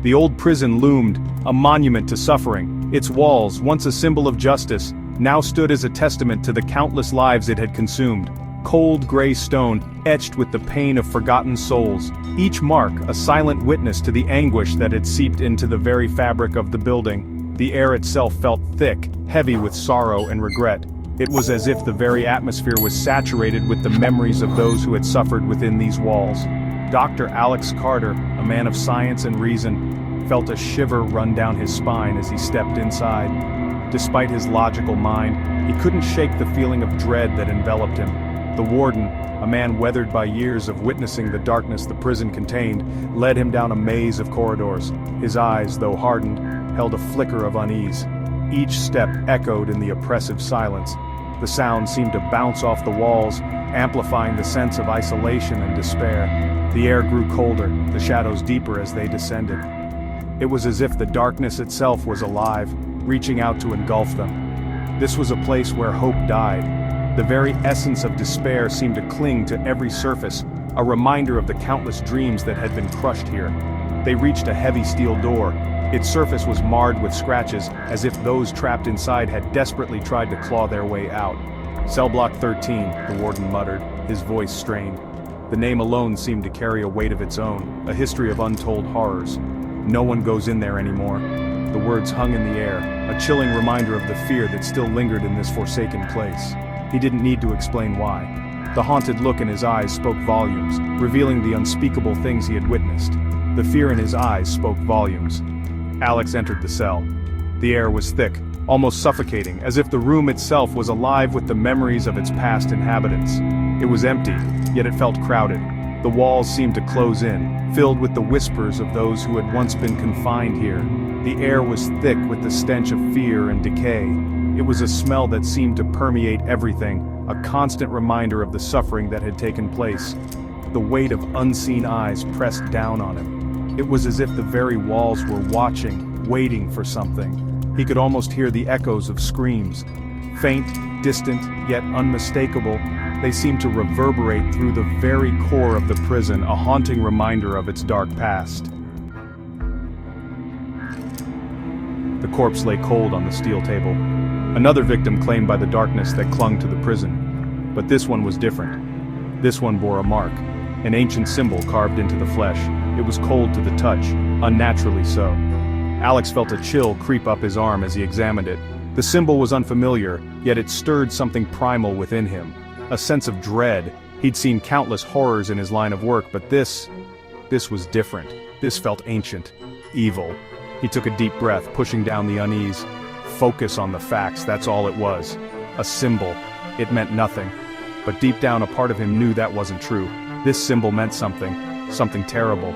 The old prison loomed, a monument to suffering. Its walls, once a symbol of justice, now stood as a testament to the countless lives it had consumed. Cold gray stone, etched with the pain of forgotten souls, each mark a silent witness to the anguish that had seeped into the very fabric of the building. The air itself felt thick, heavy with sorrow and regret. It was as if the very atmosphere was saturated with the memories of those who had suffered within these walls. Dr. Alex Carter, a man of science and reason, felt a shiver run down his spine as he stepped inside. Despite his logical mind, he couldn't shake the feeling of dread that enveloped him. The warden, a man weathered by years of witnessing the darkness the prison contained, led him down a maze of corridors. His eyes, though hardened, held a flicker of unease. Each step echoed in the oppressive silence. The sound seemed to bounce off the walls, amplifying the sense of isolation and despair. The air grew colder, the shadows deeper as they descended. It was as if the darkness itself was alive, reaching out to engulf them. This was a place where hope died. The very essence of despair seemed to cling to every surface, a reminder of the countless dreams that had been crushed here. They reached a heavy steel door. Its surface was marred with scratches, as if those trapped inside had desperately tried to claw their way out. "Cell block 13, the warden muttered, his voice strained. The name alone seemed to carry a weight of its own, a history of untold horrors. No one goes in there anymore. The words hung in the air, a chilling reminder of the fear that still lingered in this forsaken place. He didn't need to explain why. The haunted look in his eyes spoke volumes, revealing the unspeakable things he had witnessed. The fear in his eyes spoke volumes. Alex entered the cell. The air was thick, almost suffocating, as if the room itself was alive with the memories of its past inhabitants. It was empty, yet it felt crowded. The walls seemed to close in, filled with the whispers of those who had once been confined here. The air was thick with the stench of fear and decay. It was a smell that seemed to permeate everything, a constant reminder of the suffering that had taken place. The weight of unseen eyes pressed down on him. It was as if the very walls were watching, waiting for something. He could almost hear the echoes of screams. Faint, distant, yet unmistakable, they seemed to reverberate through the very core of the prison, a haunting reminder of its dark past. The corpse lay cold on the steel table. Another victim claimed by the darkness that clung to the prison. But this one was different. This one bore a mark, an ancient symbol carved into the flesh. It was cold to the touch, unnaturally so. Alex felt a chill creep up his arm as he examined it. The symbol was unfamiliar, yet it stirred something primal within him. A sense of dread. He'd seen countless horrors in his line of work, but this was different. This felt ancient, evil. He took a deep breath, pushing down the unease. Focus on the facts, that's all it was. A symbol. It meant nothing. But deep down a part of him knew that wasn't true. This symbol meant something terrible.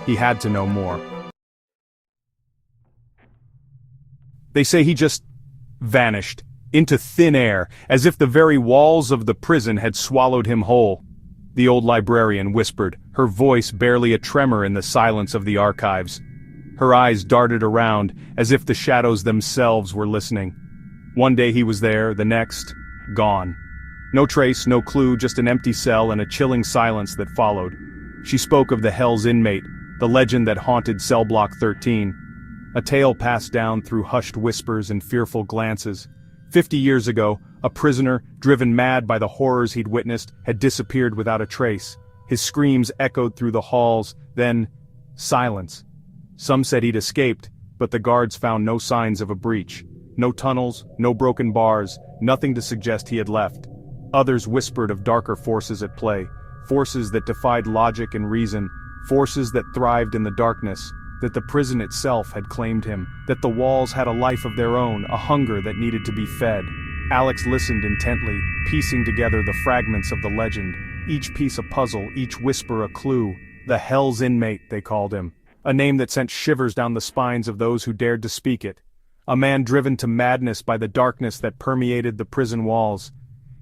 He had to know more. They say he just vanished, into thin air, as if the very walls of the prison had swallowed him whole. The old librarian whispered, her voice barely a tremor in the silence of the archives. Her eyes darted around, as if the shadows themselves were listening. One day he was there, the next, gone. No trace, no clue, just an empty cell and a chilling silence that followed. She spoke of the Hell's Inmate, the legend that haunted Cell Block 13. A tale passed down through hushed whispers and fearful glances. 50 years ago, a prisoner, driven mad by the horrors he'd witnessed, had disappeared without a trace. His screams echoed through the halls, then silence. Some said he'd escaped, but the guards found no signs of a breach. No tunnels, no broken bars, nothing to suggest he had left. Others whispered of darker forces at play, forces that defied logic and reason, forces that thrived in the darkness, that the prison itself had claimed him, that the walls had a life of their own, a hunger that needed to be fed. Alex listened intently, piecing together the fragments of the legend, each piece a puzzle, each whisper a clue. The Hell's Inmate, they called him, a name that sent shivers down the spines of those who dared to speak it. A man driven to madness by the darkness that permeated the prison walls.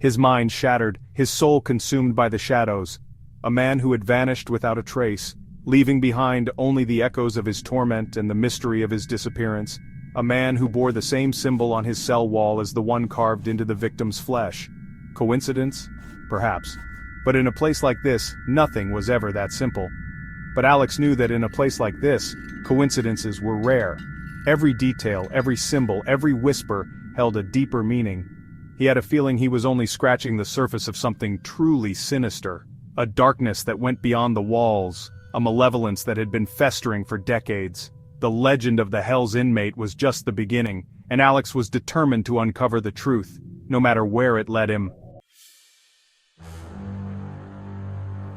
His mind shattered, his soul consumed by the shadows. A man who had vanished without a trace, leaving behind only the echoes of his torment and the mystery of his disappearance. A man who bore the same symbol on his cell wall as the one carved into the victim's flesh. Coincidence? Perhaps. But in a place like this, nothing was ever that simple. But Alex knew that in a place like this, coincidences were rare. Every detail, every symbol, every whisper held a deeper meaning. He had a feeling he was only scratching the surface of something truly sinister. A darkness that went beyond the walls, a malevolence that had been festering for decades. The legend of the Hell's Inmate was just the beginning, and Alex was determined to uncover the truth, no matter where it led him.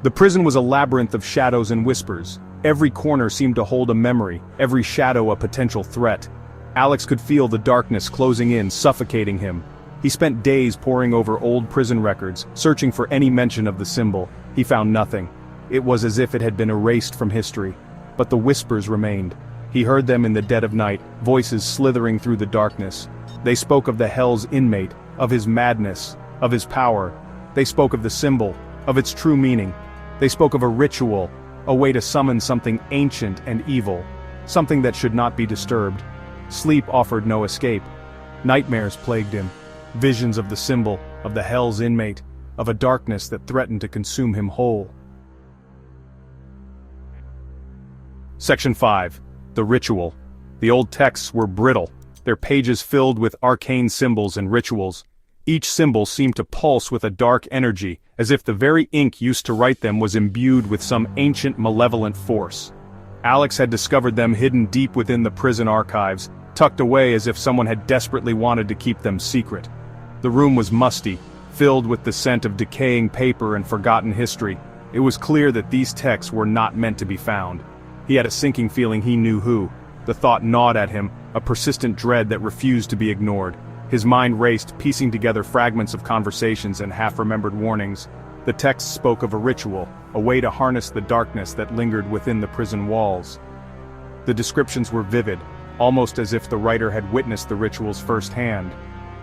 The prison was a labyrinth of shadows and whispers. Every corner seemed to hold a memory, every shadow a potential threat. Alex could feel the darkness closing in, suffocating him. He spent days poring over old prison records, searching for any mention of the symbol. He found nothing. It was as if it had been erased from history. But the whispers remained. He heard them in the dead of night, voices slithering through the darkness. They spoke of the Hell's Inmate, of his madness, of his power. They spoke of the symbol, of its true meaning. They spoke of a ritual, a way to summon something ancient and evil, something that should not be disturbed. Sleep offered no escape. Nightmares plagued him. Visions of the symbol, of the Hell's Inmate, of a darkness that threatened to consume him whole. Section 5. The Ritual. The old texts were brittle, their pages filled with arcane symbols and rituals. Each symbol seemed to pulse with a dark energy, as if the very ink used to write them was imbued with some ancient malevolent force. Alex had discovered them hidden deep within the prison archives, tucked away as if someone had desperately wanted to keep them secret. The room was musty, filled with the scent of decaying paper and forgotten history. It was clear that these texts were not meant to be found. He had a sinking feeling he knew who. The thought gnawed at him, a persistent dread that refused to be ignored. His mind raced, piecing together fragments of conversations and half-remembered warnings. The texts spoke of a ritual, a way to harness the darkness that lingered within the prison walls. The descriptions were vivid, almost as if the writer had witnessed the rituals firsthand.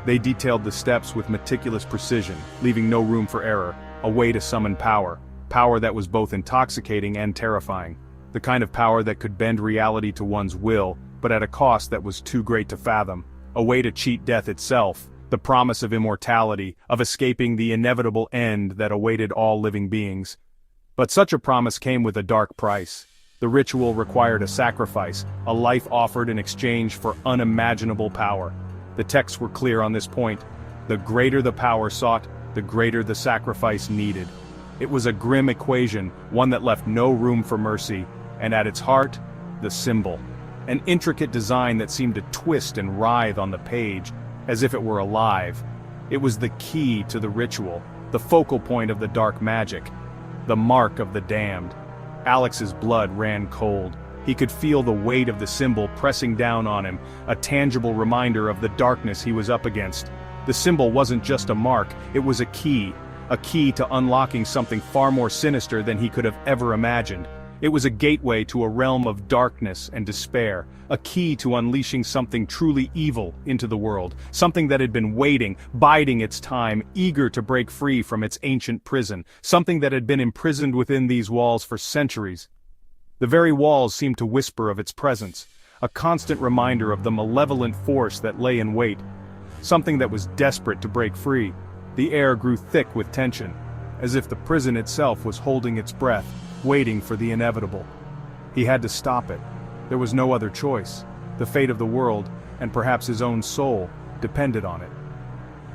They detailed the steps with meticulous precision, leaving no room for error, a way to summon power, power that was both intoxicating and terrifying. The kind of power that could bend reality to one's will, but at a cost that was too great to fathom. A way to cheat death itself, the promise of immortality, of escaping the inevitable end that awaited all living beings. But such a promise came with a dark price. The ritual required a sacrifice, a life offered in exchange for unimaginable power. The texts were clear on this point. The greater the power sought, the greater the sacrifice needed. It was a grim equation, one that left no room for mercy, and at its heart, the symbol. An intricate design that seemed to twist and writhe on the page, as if it were alive. It was the key to the ritual, the focal point of the dark magic, the mark of the damned. Alex's blood ran cold. He could feel the weight of the symbol pressing down on him, a tangible reminder of the darkness he was up against. The symbol wasn't just a mark, it was a key to unlocking something far more sinister than he could have ever imagined. It was a gateway to a realm of darkness and despair, a key to unleashing something truly evil into the world, something that had been waiting, biding its time, eager to break free from its ancient prison, something that had been imprisoned within these walls for centuries. The very walls seemed to whisper of its presence, a constant reminder of the malevolent force that lay in wait, something that was desperate to break free. The air grew thick with tension, as if the prison itself was holding its breath, waiting for the inevitable. He had to stop it. There was no other choice. The fate of the world, and perhaps his own soul, depended on it.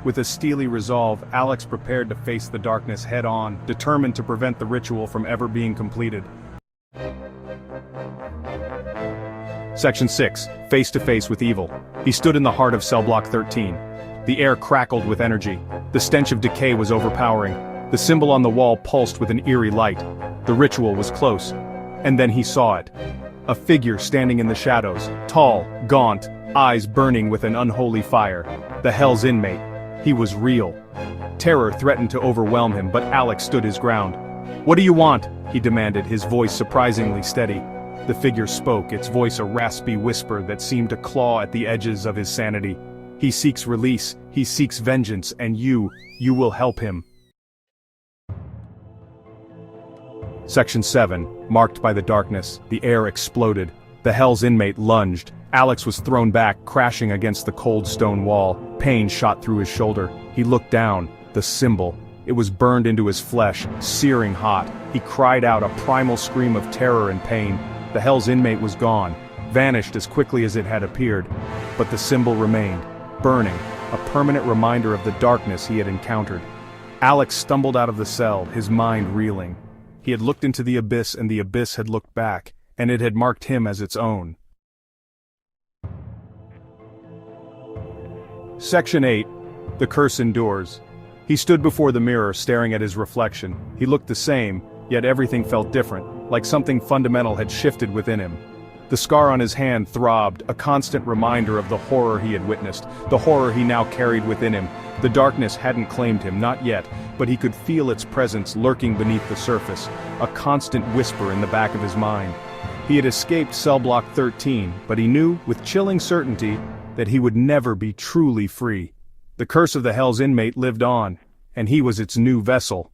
With a steely resolve, Alex prepared to face the darkness head-on, determined to prevent the ritual from ever being completed. Section 6. Face to face with evil. He stood in the heart of cell block 13. The air crackled with energy. The stench of decay was overpowering. The symbol on the wall pulsed with an eerie light. The ritual was close. And then he saw it. A figure standing in the shadows, tall, gaunt, eyes burning with an unholy fire. The Hell's Inmate. He was real. Terror threatened to overwhelm him, but Alex stood his ground. "What do you want?" he demanded, his voice surprisingly steady. The figure spoke, its voice a raspy whisper that seemed to claw at the edges of his sanity. "He seeks release, he seeks vengeance, and you will help him." Section 7. Marked by the darkness, the air exploded. The Hell's Inmate lunged. Alex was thrown back, crashing against the cold stone wall. Pain shot through his shoulder. He looked down. The symbol. It was burned into his flesh, searing hot. He cried out a primal scream of terror and pain. The Hell's Inmate was gone, vanished as quickly as it had appeared. But the symbol remained, burning, a permanent reminder of the darkness he had encountered. Alex stumbled out of the cell, his mind reeling. He had looked into the abyss and the abyss had looked back, and it had marked him as its own. Section 8. The Curse Endures. He stood before the mirror, staring at his reflection. He looked the same, yet everything felt different, like something fundamental had shifted within him. The scar on his hand throbbed, a constant reminder of the horror he had witnessed, the horror he now carried within him. The darkness hadn't claimed him, not yet, but he could feel its presence lurking beneath the surface, a constant whisper in the back of his mind. He had escaped cell block 13, but he knew, with chilling certainty, that he would never be truly free. The curse of the Hell's Inmate lived on, and he was its new vessel.